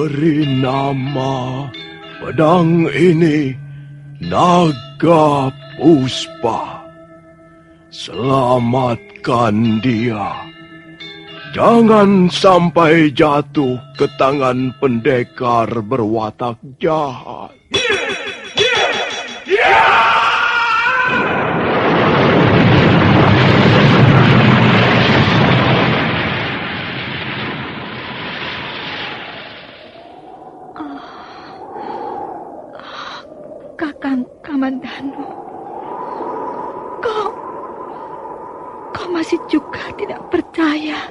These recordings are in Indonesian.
beri nama pedang ini Naga Puspa. Selamatkan dia. Jangan sampai jatuh ke tangan pendekar berwatak jahat. Kakang Kamandanu, kau masih juga tidak percaya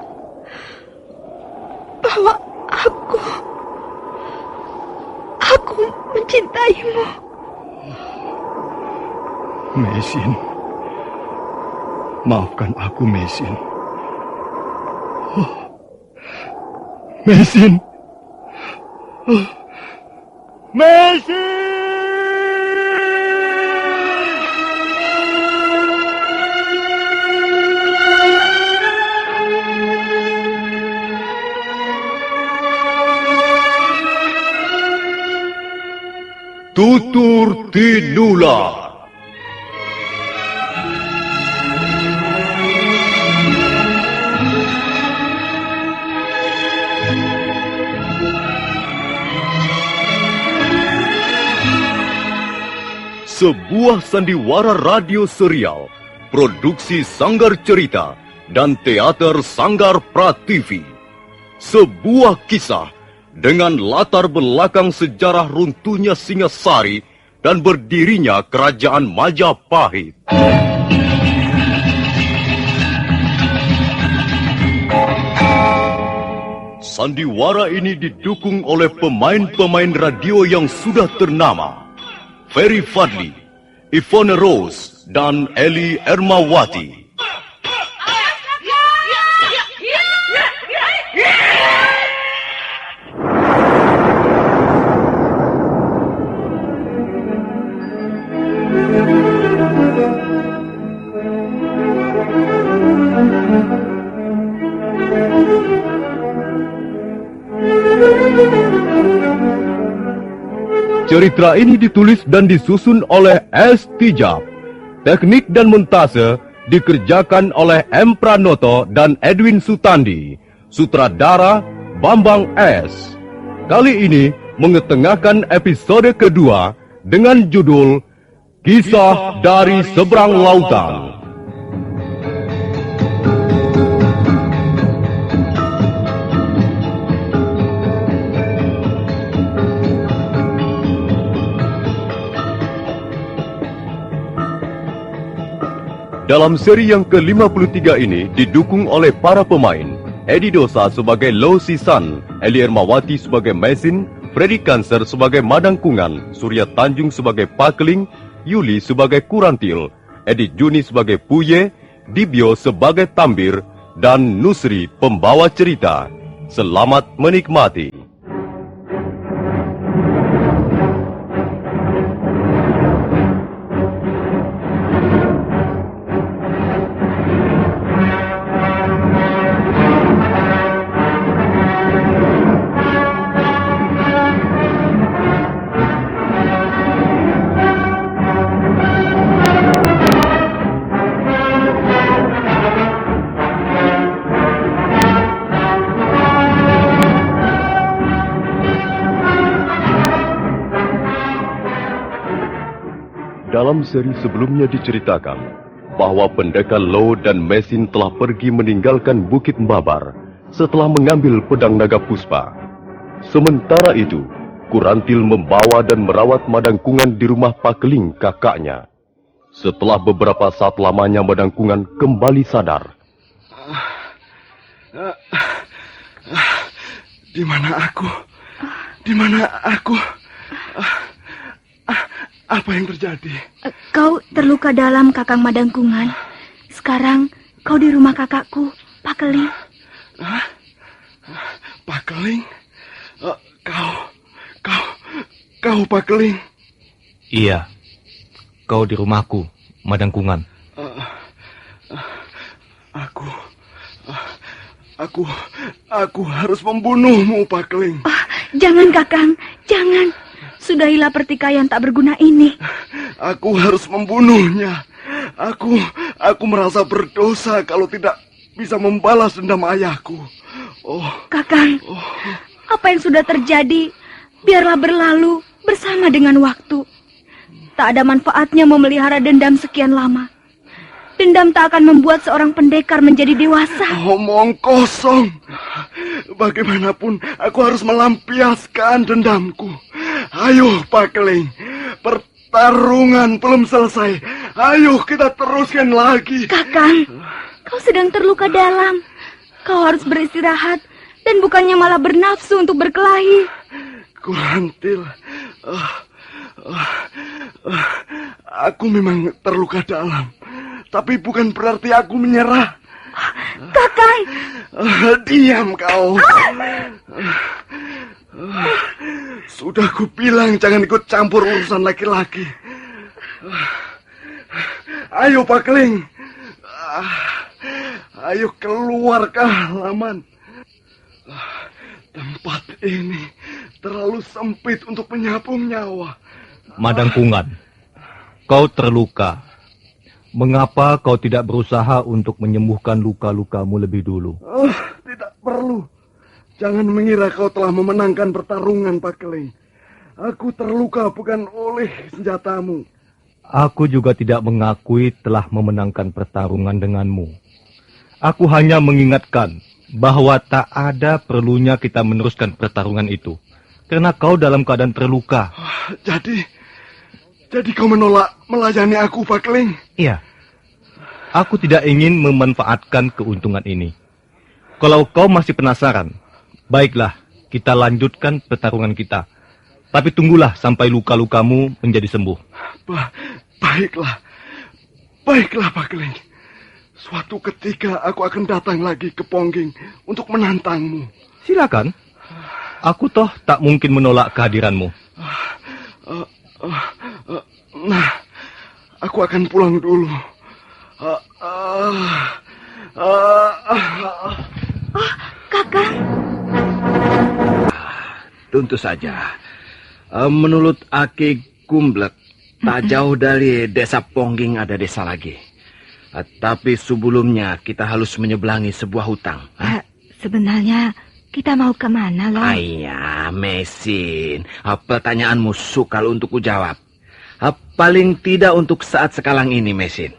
bahwa aku mencintaimu. Mesin, maafkan aku, Mesin. Mesin. Mesin! Tutur Tinular. Sebuah sandiwara radio serial, produksi Sanggar Cerita dan Teater Sanggar Prativi. Sebuah kisah dengan latar belakang sejarah runtuhnya Singasari dan berdirinya Kerajaan Majapahit. Sandiwara ini didukung oleh pemain-pemain radio yang sudah ternama. Ferry Fadli, Ivone Rose, dan Eli Ermawati. Cerita ini ditulis dan disusun oleh S. Tijab. Teknik dan montase dikerjakan oleh M. Pranoto dan Edwin Sutandi. Sutradara Bambang S. Kali ini mengetengahkan episode kedua dengan judul Kisah dari Seberang Lautan. Dalam seri yang ke-53 ini didukung oleh para pemain Edi Dosa sebagai Lo Sisan, Eli Ermawati sebagai Mesin, Freddy Cancer sebagai Madangkungan, Surya Tanjung sebagai Pakeling, Yuli sebagai Kurantil, Edi Juni sebagai Puye, Dibyo sebagai Tambir, dan Nusri pembawa cerita. Selamat menikmati. Dalam seri sebelumnya diceritakan bahwa pendekar Lo dan Mesin telah pergi meninggalkan Bukit Mbabar setelah mengambil pedang naga Puspa. Sementara itu, Kurantil membawa dan merawat Madangkungan di rumah Pakeling kakaknya. Setelah beberapa saat lamanya Madangkungan kembali sadar. Di mana aku? Di mana aku? Apa yang terjadi? Kau terluka dalam, Kakang Madangkungan. Sekarang kau di rumah kakakku, Pakeling. Pakeling? Kau Pakeling? Iya, kau di rumahku, Madangkungan. Aku harus membunuhmu, Pakeling. Jangan, Kakang. Jangan. Sudahilah pertikaian tak berguna ini. Aku harus membunuhnya. Aku merasa berdosa kalau tidak bisa membalas dendam ayahku. Oh, Kakang, apa yang sudah terjadi, biarlah berlalu bersama dengan waktu. Tak ada manfaatnya memelihara dendam sekian lama. Dendam tak akan membuat seorang pendekar menjadi dewasa. omong kosong. Bagaimanapun aku harus melampiaskan dendamku. Ayo, Pak Keling. Pertarungan belum selesai. Ayo kita teruskan lagi. Kakang, kau sedang terluka dalam. Kau harus beristirahat dan bukannya malah bernafsu untuk berkelahi. Kurantil. Aku memang terluka dalam. Tapi bukan berarti aku menyerah. Kakang! Diam kau. Sudah kubilang jangan ikut campur urusan laki-laki. Ayo Pak Keling. Ayo keluar ke halaman. Tempat ini terlalu sempit untuk menyapung nyawa. Madangkungan, kau terluka. Mengapa kau tidak berusaha untuk menyembuhkan luka-lukamu lebih dulu? Tidak perlu. Jangan mengira kau telah memenangkan pertarungan, Pak Keling. Aku terluka bukan oleh senjatamu. Aku juga tidak mengakui telah memenangkan pertarungan denganmu. Aku hanya mengingatkan bahwa tak ada perlunya kita meneruskan pertarungan itu. Karena kau dalam keadaan terluka. Jadi kau menolak melayani aku, Pak Keling? Iya. Aku tidak ingin memanfaatkan keuntungan ini. Kalau kau masih penasaran, baiklah, kita lanjutkan pertarungan kita. Tapi tunggulah sampai luka-lukamu menjadi sembuh. Baiklah. Baiklah, Pak Keling. Suatu ketika aku akan datang lagi ke Pongging untuk menantangmu. Silakan. Aku toh tak mungkin menolak kehadiranmu. Nah, aku akan pulang dulu. Kakang. Tentu saja. Menurut Aki Gumblek, tak jauh dari desa Pongging ada desa lagi. Tapi sebelumnya kita harus menyeberangi sebuah hutang. Sebenarnya kita mau kemana, loh? Ayah, Mesin. Pertanyaanmu sukar untuk kujawab. Paling tidak untuk saat sekarang ini, Mesin.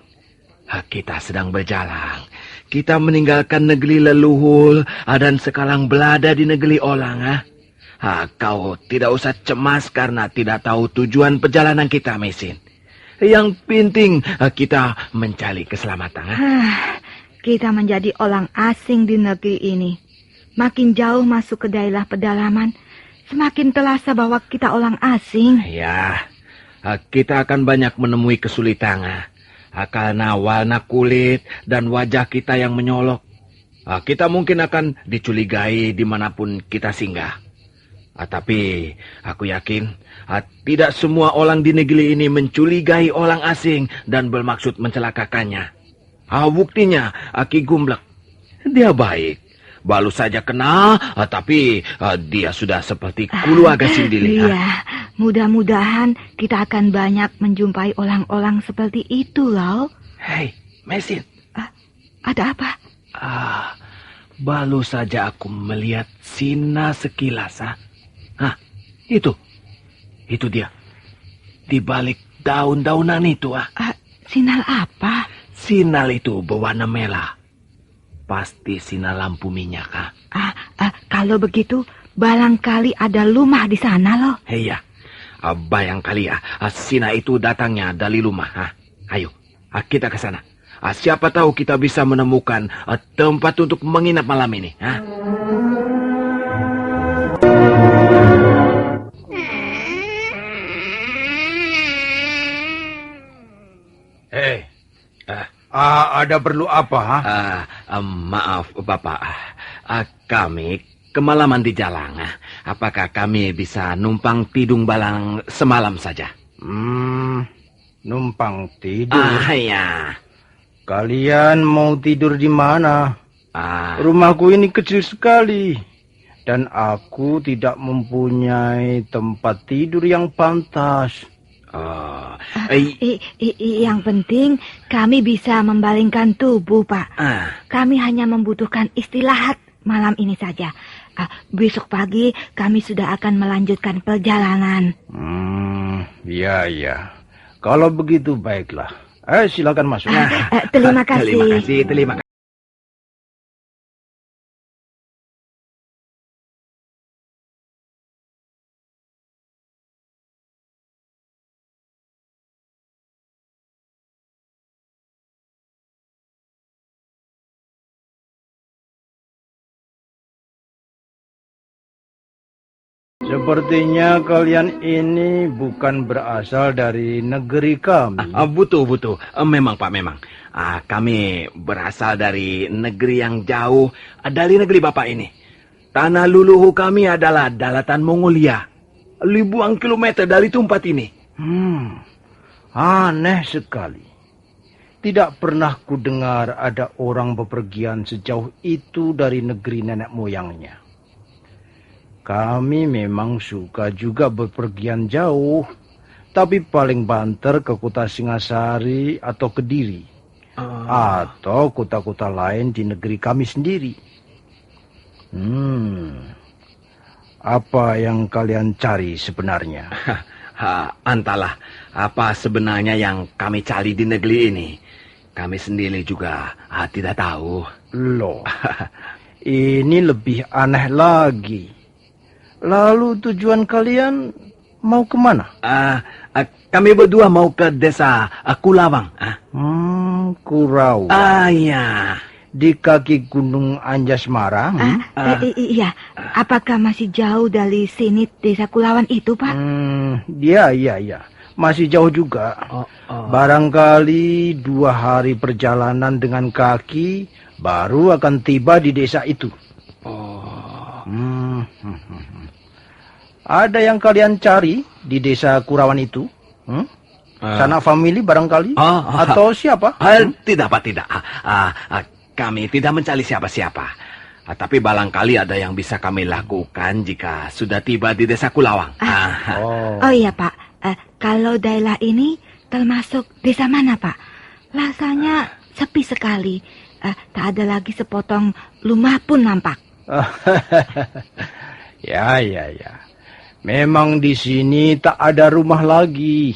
Kita sedang berjalan. Kita meninggalkan negeri leluhur dan sekarang berada di negeri orang. Kau tidak usah cemas karena tidak tahu tujuan perjalanan kita, Mesin. Yang penting kita mencari keselamatan. Kita menjadi orang asing di negeri ini. Makin jauh masuk ke daerah pedalaman, semakin terasa bahwa kita orang asing. Ya, kita akan banyak menemui kesulitan. Karena warna kulit dan wajah kita yang menyolok. Kita mungkin akan dicurigai dimanapun kita singgah. Tapi aku yakin tidak semua orang di negeri ini mencurigai orang asing dan bermaksud mencelakakannya. Buktinya Aki Gumblek. Dia baik. Baru saja kenal, tapi dia sudah seperti keluarga sendiri. Iya, mudah-mudahan kita akan banyak menjumpai orang-orang seperti itu, loh. Hei, Mesin. Ada apa? Baru saja aku melihat Sina sekilas. Itu dia. Di balik daun-daunan itu. Sinyal apa? Sinyal itu berwarna merah. Pasti sinyal lampu minyak. Kalau begitu, barangkali ada rumah di sana, loh. Iya, bayangkali sinyal itu datangnya dari rumah. Ayo, kita ke sana. Siapa tahu kita bisa menemukan tempat untuk menginap malam ini. Ada perlu apa? Maaf, Bapak. Kami kemalaman di jalan. Apakah kami bisa numpang tidung balang semalam saja? Numpang tidur? Ya. Kalian mau tidur di mana? Rumahku ini kecil sekali. Dan aku tidak mempunyai tempat tidur yang pantas. Yang penting kami bisa membalingkan tubuh, Pak. Kami hanya membutuhkan istirahat malam ini saja. Besok pagi kami sudah akan melanjutkan perjalanan. Ya. Kalau begitu baiklah. Silakan masuk. Terima kasih. Terima kasih. Sepertinya kalian ini bukan berasal dari negeri kami. Betul. Memang, Pak, memang. Kami berasal dari negeri yang jauh dari negeri Bapak ini. Tanah luluhur kami adalah daratan Mongolia. Ribuan kilometer dari tempat ini. Aneh sekali. Tidak pernah kudengar ada orang bepergian sejauh itu dari negeri nenek moyangnya. Kami memang suka juga bepergian jauh, tapi paling banter ke kota Singasari atau Kediri, atau kota-kota lain di negeri kami sendiri. Apa yang kalian cari sebenarnya? Entahlah apa sebenarnya yang kami cari di negeri ini. Kami sendiri juga tidak tahu. Loh, ini lebih aneh lagi. Lalu tujuan kalian mau kemana? Kami berdua mau ke desa Kulawang. Kurawang. Iya. Di kaki Gunung Anjasmara. Iya. Apakah masih jauh dari sini desa Kulawang itu, Pak? Iya. Masih jauh juga. Barangkali 2 hari perjalanan dengan kaki baru akan tiba di desa itu. Ada yang kalian cari di desa Kurawan itu? Sanak famili barangkali? Atau siapa? Tidak, Pak, tidak. Kami tidak mencari siapa-siapa. Tapi barangkali ada yang bisa kami lakukan jika sudah tiba di desa Kulawang. Oh iya, Pak. Kalau daerah ini termasuk desa mana, Pak? Rasanya sepi sekali. Tak ada lagi sepotong rumah pun nampak. Ya. Memang di sini tak ada rumah lagi.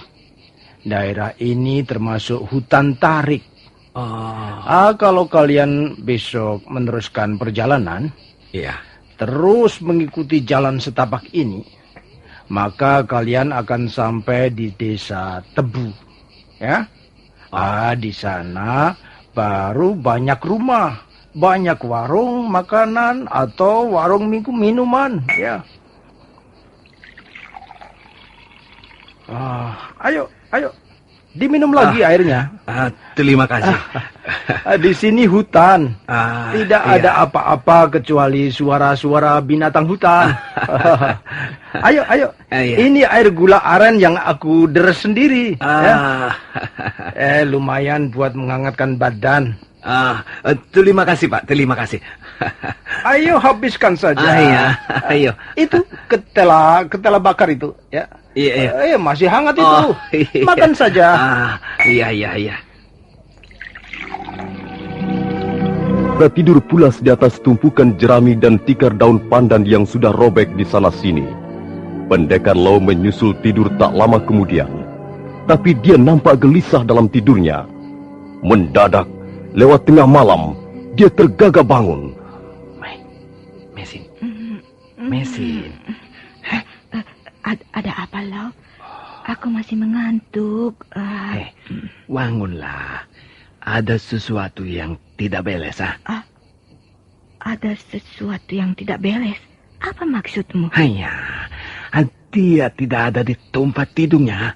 Daerah ini termasuk hutan tarik. Kalau kalian besok meneruskan perjalanan, terus mengikuti jalan setapak ini, maka kalian akan sampai di desa Tebu. Ya, di sana baru banyak rumah, banyak warung makanan atau warung minuman. Ya. Ayo, diminum lagi airnya. Terima kasih. Di sini hutan, tidak ada apa-apa kecuali suara-suara binatang hutan. Ayo, ini air gula aren yang aku deres sendiri. Lumayan buat menghangatkan badan. Terima kasih, Pak, terima kasih. Ayo habiskan saja. Ayo. Itu ketela bakar itu, ya. Iya. Masih hangat itu. Makan saja. Iya. Kita tidur pulas di atas tumpukan jerami dan tikar daun pandan yang sudah robek di sana sini. Pendekar Lau menyusul tidur tak lama kemudian. Tapi dia nampak gelisah dalam tidurnya. Mendadak, lewat tengah malam, dia tergagap bangun. Mesin. Ada apa, Lau? Aku masih mengantuk. Bangunlah. Ada sesuatu yang tidak beres, Ada sesuatu yang tidak beres? Apa maksudmu? Dia tidak ada di tempat tidurnya.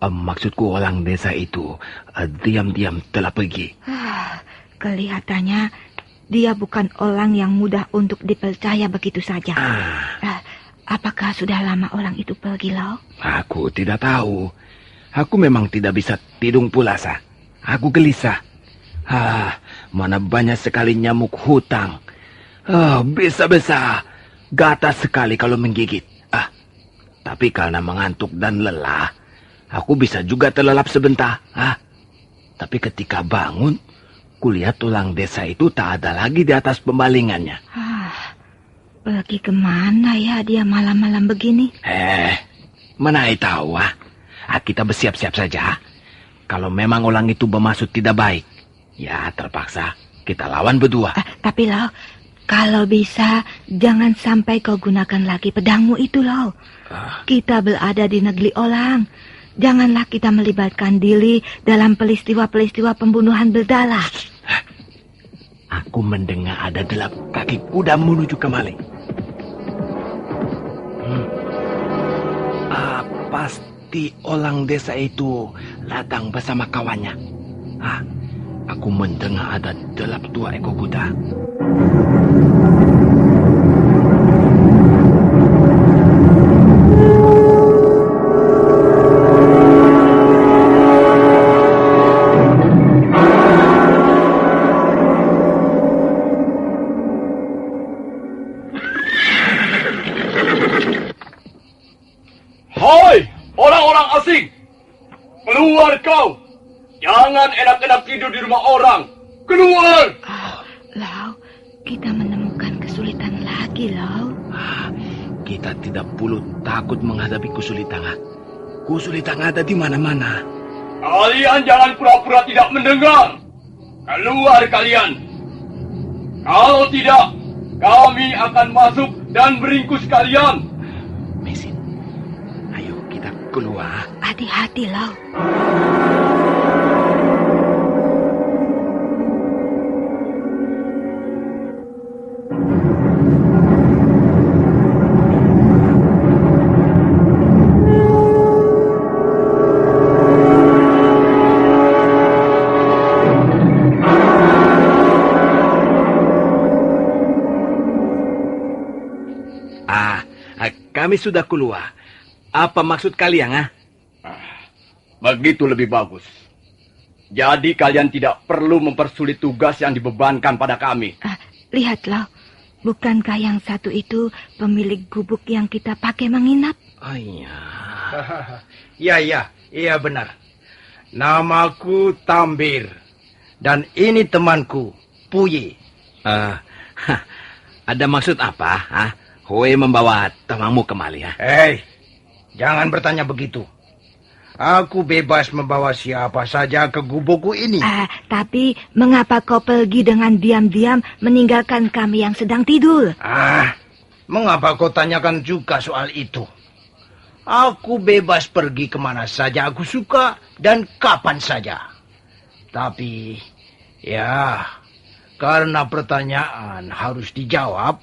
Maksudku orang desa itu diam-diam telah pergi. Kelihatannya dia bukan orang yang mudah untuk dipercaya begitu saja. Apakah sudah lama orang itu pergi, Lau? Aku tidak tahu. Aku memang tidak bisa tidur pulas. Aku gelisah. Mana banyak sekali nyamuk hutang. Bisa-bisa gatas sekali kalau menggigit. Tapi karena mengantuk dan lelah, aku bisa juga terlelap sebentar. Tapi ketika bangun, kulihat tulang desa itu tak ada lagi di atas pembalingannya. Pergi kemana ya dia malam-malam begini? Mana tahu. Kita bersiap-siap saja. Kalau memang orang itu bermaksud tidak baik, ya terpaksa kita lawan berdua. Tapi Lau, kalau bisa jangan sampai kau gunakan lagi pedangmu itu, Lau. Kita berada di negeri orang. Janganlah kita melibatkan diri dalam peristiwa-peristiwa pembunuhan berdarah. Aku mendengar ada delap kaki kuda menuju kemari. Pasti orang desa itu datang bersama kawannya. Aku mendengar ada delap 2 ekor kuda. Hai, orang-orang asing! Keluar kau! Jangan enak-enak tidur di rumah orang! Keluar! Lau, kita menemukan kesulitan lagi, Lau. Kita tidak perlu takut menghadapi kesulitan. Kesulitan ada di mana-mana. Kalian jangan pura-pura tidak mendengar! Keluar kalian! Kalau tidak, kami akan masuk dan meringkus kalian! Mesin, ayo kita keluar. Hati-hati, Lau. Kami sudah keluar. Apa maksud kalian, Begitu lebih bagus. Jadi kalian tidak perlu mempersulit tugas yang dibebankan pada kami. Lihatlah, bukankah yang satu itu pemilik gubuk yang kita pakai menginap? Iya. Iya benar. Namaku Tambir. Dan ini temanku, Puyi. Ada maksud apa? Hoe membawa temanmu kemari, Jangan bertanya begitu. Aku bebas membawa siapa saja ke gubukku ini. Tapi mengapa kau pergi dengan diam-diam meninggalkan kami yang sedang tidur? Mengapa kau tanyakan juga soal itu? Aku bebas pergi kemana saja aku suka dan kapan saja. Tapi, ya, karena pertanyaan harus dijawab,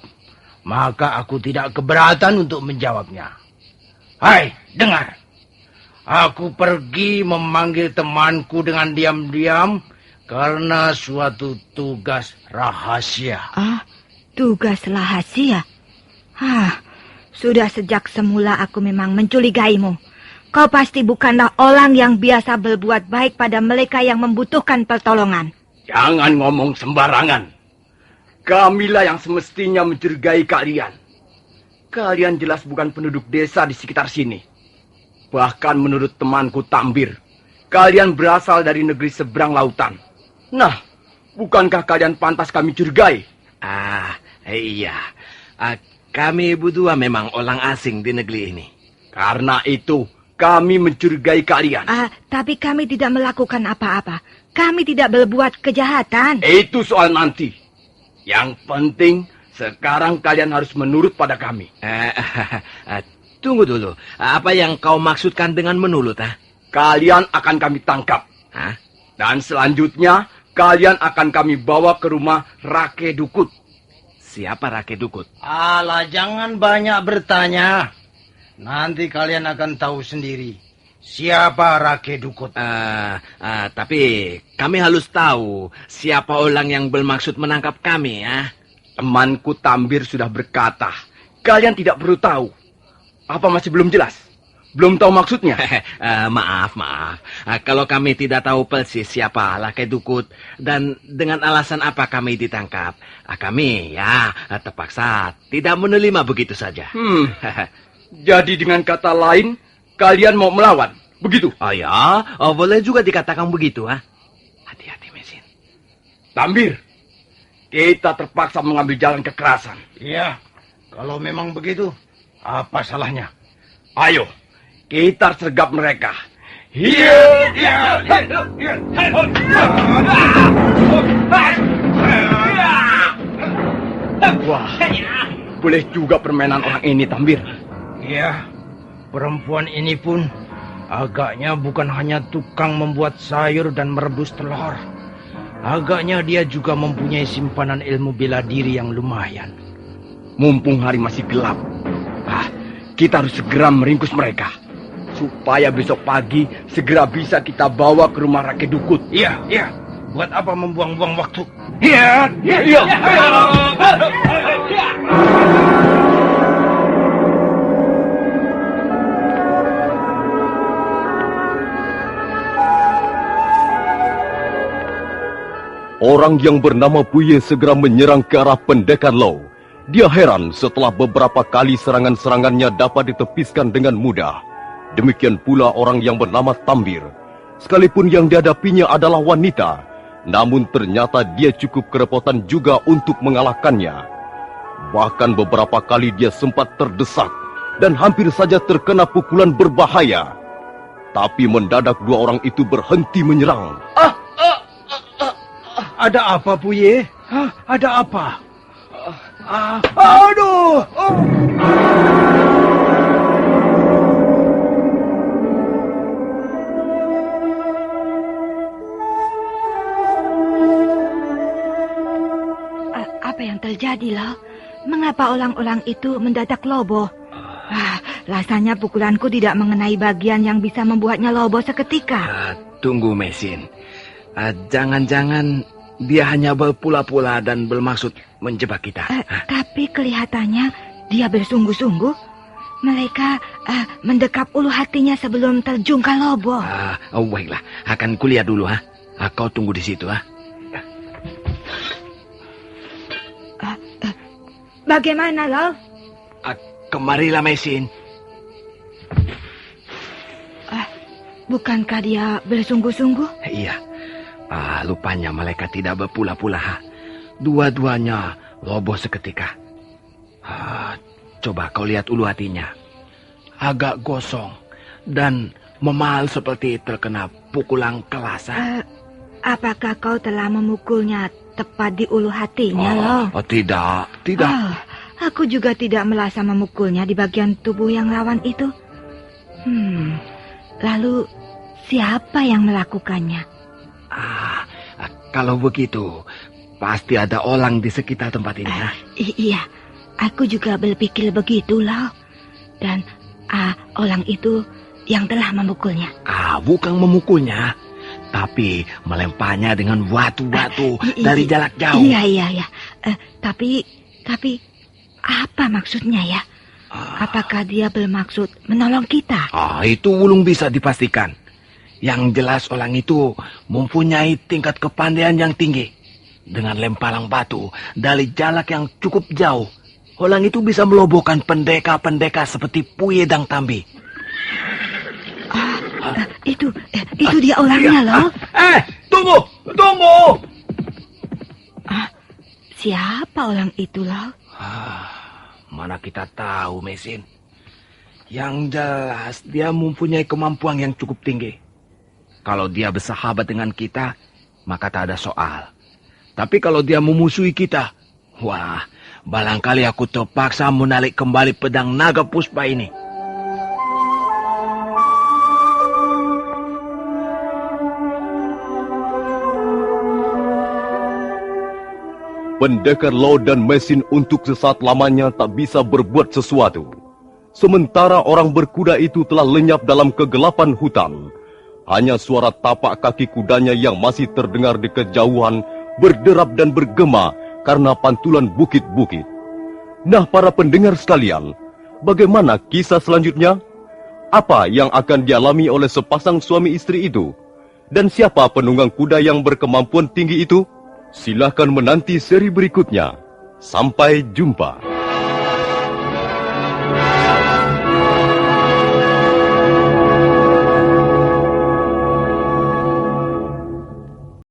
maka aku tidak keberatan untuk menjawabnya. Hai, dengar. Aku pergi memanggil temanku dengan diam-diam karena suatu tugas rahasia. Tugas rahasia? Sudah sejak semula aku memang mencurigaimu. Kau pasti bukanlah orang yang biasa berbuat baik pada mereka yang membutuhkan pertolongan. Jangan ngomong sembarangan. Kamilah yang semestinya mencurigai kalian. Kalian jelas bukan penduduk desa di sekitar sini. Bahkan menurut temanku Tambir, kalian berasal dari negeri seberang lautan. Nah, bukankah kalian pantas kami curigai? Iya. Kami berdua memang orang asing di negeri ini. Karena itu, kami mencurigai kalian. Tapi kami tidak melakukan apa-apa. Kami tidak berbuat kejahatan. Itu soal nanti. Yang penting, sekarang kalian harus menurut pada kami. Tunggu dulu. Apa yang kau maksudkan dengan menurut? Kalian akan kami tangkap. Dan selanjutnya, kalian akan kami bawa ke rumah Rake Dukut. Siapa Rake Dukut? Alah, jangan banyak bertanya. Nanti kalian akan tahu sendiri siapa Rake Dukut. Tapi kami harus tahu siapa orang yang bermaksud menangkap kami. Temanku Tambir sudah berkata, kalian tidak perlu tahu. Apa masih belum jelas? Belum tahu maksudnya? Maaf. Kalau kami tidak tahu persis siapa Laki Dukut dan dengan alasan apa kami ditangkap, kami terpaksa tidak menerima begitu saja. Jadi dengan kata lain, kalian mau melawan, begitu? Oh ya, boleh juga dikatakan begitu. Hati-hati, Mesin. Tambir, kita terpaksa mengambil jalan kekerasan. Iya, kalau memang begitu, apa salahnya? Ayo, kita sergap mereka. Wah, boleh juga permainan orang ini, Tambir. Iya, perempuan ini pun agaknya bukan hanya tukang membuat sayur dan merebus telur. Agaknya dia juga mempunyai simpanan ilmu bela diri yang lumayan. Mumpung hari masih gelap, kita harus segera meringkus mereka. Supaya besok pagi segera bisa kita bawa ke rumah Rake Dukut. Iya. Buat apa membuang-buang waktu? Iya. Orang yang bernama Buye segera menyerang ke arah pendekar Low. Dia heran setelah beberapa kali serangan-serangannya dapat ditepiskan dengan mudah. Demikian pula orang yang bernama Tambir. Sekalipun yang dihadapinya adalah wanita, namun ternyata dia cukup kerepotan juga untuk mengalahkannya. Bahkan beberapa kali dia sempat terdesak dan hampir saja terkena pukulan berbahaya. Tapi mendadak dua orang itu berhenti menyerang. Ada apa, Buye? Ada apa? Aduh! Apa yang terjadi, Lo? Mengapa orang-orang itu mendadak loboh? Rasanya pukulanku tidak mengenai bagian yang bisa membuatnya loboh seketika. Tunggu, Mesin. Jangan-jangan dia hanya berpula-pula dan bermaksud menjebak kita. Tapi kelihatannya dia bersungguh-sungguh. Mereka mendekap ulu hatinya sebelum terjungkal loboh. Baiklah, akan kulihat dulu. Kau tunggu di situ. Bagaimana, Lo? Kemarilah, Mesin. Bukankah dia bersungguh-sungguh? Iya. Lupanya mereka tidak berpula-pula. Dua-duanya loboh seketika. Coba kau lihat ulu hatinya. Agak gosong dan memal seperti terkena pukulan kelas. Apakah kau telah memukulnya tepat di ulu hatinya, Lo? Tidak. Aku juga tidak merasa memukulnya di bagian tubuh yang lawan itu. Lalu siapa yang melakukannya? Kalau begitu, pasti ada orang di sekitar tempat ini. Iya, aku juga berpikir begitu, Lo. Dan orang itu yang telah memukulnya. Bukan memukulnya, tapi melemparnya dengan batu-batu dari jarak jauh. Iya. Tapi apa maksudnya ya? Apakah dia bermaksud menolong kita? Itu belum bisa dipastikan. Yang jelas orang itu mempunyai tingkat kepandaian yang tinggi. Dengan lemparan batu dari jarak yang cukup jauh, orang itu bisa melobohkan pendekar-pendekar seperti Puye dan Tambi. Itu dia orangnya, Lo. Tunggu! Siapa orang itu, Lo? Mana kita tahu, Mesin. Yang jelas dia mempunyai kemampuan yang cukup tinggi. Kalau dia bersahabat dengan kita, maka tak ada soal. Tapi kalau dia memusuhi kita, barangkali aku terpaksa menarik kembali pedang naga puspa ini. Pendekar Lo dan Mesin untuk sesaat lamanya tak bisa berbuat sesuatu. Sementara orang berkuda itu telah lenyap dalam kegelapan hutan. Hanya suara tapak kaki kudanya yang masih terdengar di kejauhan berderap dan bergema karena pantulan bukit-bukit. Nah, para pendengar sekalian, bagaimana kisah selanjutnya? Apa yang akan dialami oleh sepasang suami istri itu? Dan siapa penunggang kuda yang berkemampuan tinggi itu? Silahkan menanti seri berikutnya. Sampai jumpa.